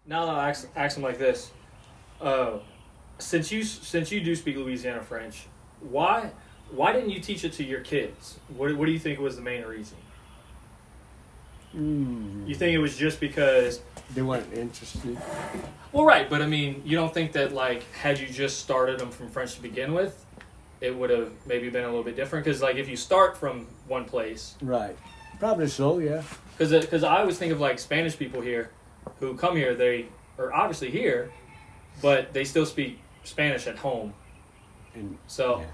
Now I'll ask him like this. Since you do speak Louisiana French, why didn't you teach it to your kids? What do you think was the main reason? You think it was just because they weren't interested? Well, right, but I mean, you don't think that like had you just started them from French to begin with, it would have maybe been a little bit different? Because like if you start from one place, right? Probably so, yeah. Because I always think of like Spanish people here who come here, they are obviously here, but they still speak Spanish at home. And so,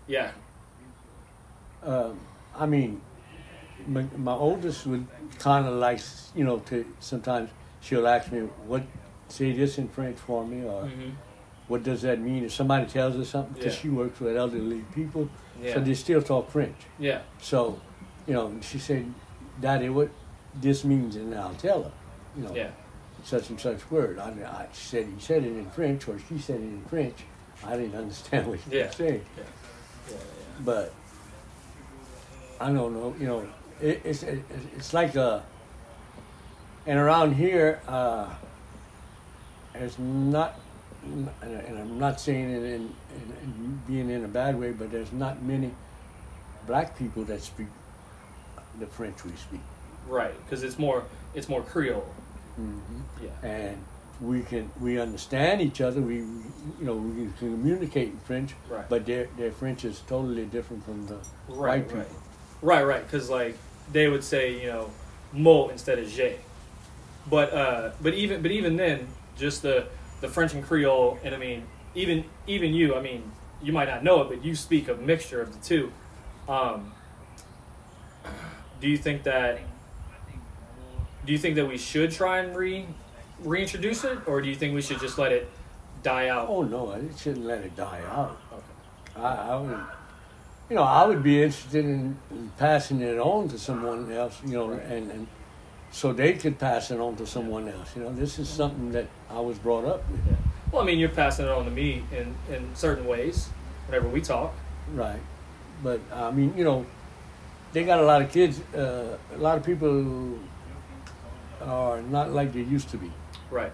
yeah. I mean, my oldest would kind of like, to sometimes she'll ask me, say this in French for me, or what does that mean? If somebody tells her something, because she works with elderly people, so they still talk French. Yeah. So, she said, Daddy, what this means, and I'll tell her, such and such word. I said, he said it in French, or she said it in French. I didn't understand what he was saying. But I don't know, it's like and around here, there's not, and I'm not saying it in being in a bad way, but there's not many black people that speak the French we speak. Right, because it's more Creole. Yeah, and we understand each other. We can communicate in French, but their French is totally different from the white people. Right, because like they would say mo instead of je, but even then, just the French and Creole, and I mean even you, I mean you might not know it, but you speak a mixture of the two. Do you think that we should try and reintroduce it, or do you think we should just let it die out? Oh no, it shouldn't let it die out. Okay. I would be interested in passing it on to someone else, and so they could pass it on to someone else. This is something that I was brought up with. Yeah. Well, I mean, you're passing it on to me in certain ways whenever we talk. Right, but I mean, they got a lot of kids. A lot of people are not like they used to be. Right.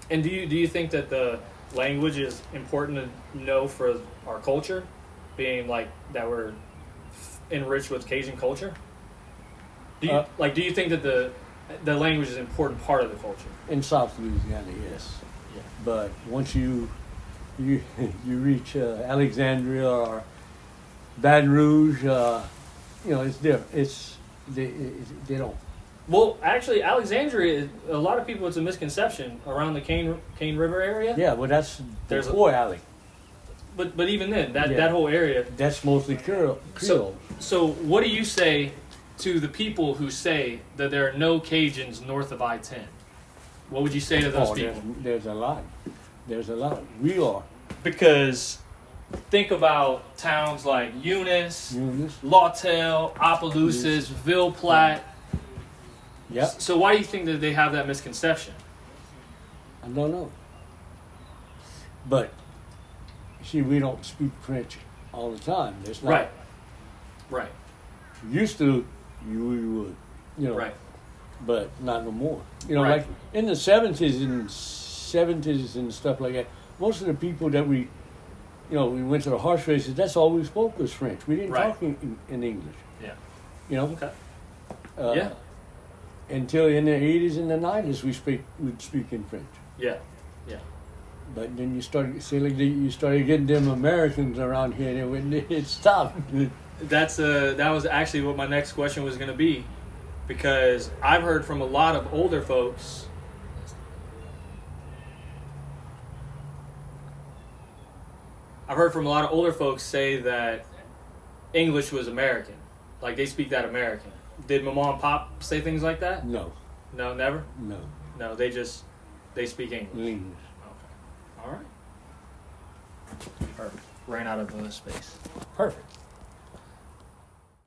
And do you think that the language is important to know for our culture, being like that we're enriched with Cajun culture? Do you think that the language is an important part of the culture? In South Louisiana, yes. Yeah. But once you reach Alexandria or Baton Rouge, it's different. They don't. Well, actually, Alexandria, a lot of people, it's a misconception around the Cane River area. Yeah, well, there's a alley. But even then, that whole area. That's mostly Creole. So what do you say to the people who say that there are no Cajuns north of I-10? What would you say to those people? There's a lot. We are. Because think about towns like Eunice, Lawtell, Opelousas, Ville Platte. Yep. So why do you think that they have that misconception? I don't know. But, see, we don't speak French all the time. There's not. Right. Used to, we would, Right. But not no more. Like in the 70s and stuff like that, most of the people that we went to the horse races, that's all we spoke was French. We didn't talk in English. Yeah. Okay. Yeah. Until in the 80s and the 90s, we'd speak in French. Yeah. But then you started getting them Americans around here, and it stopped. That was actually what my next question was going to be, because I've heard from a lot of older folks. Say that English was American, like they speak that American. Did my mom and pop say things like that? No, never. No, they speak English. Okay, all right. Perfect. Ran out of space. Perfect.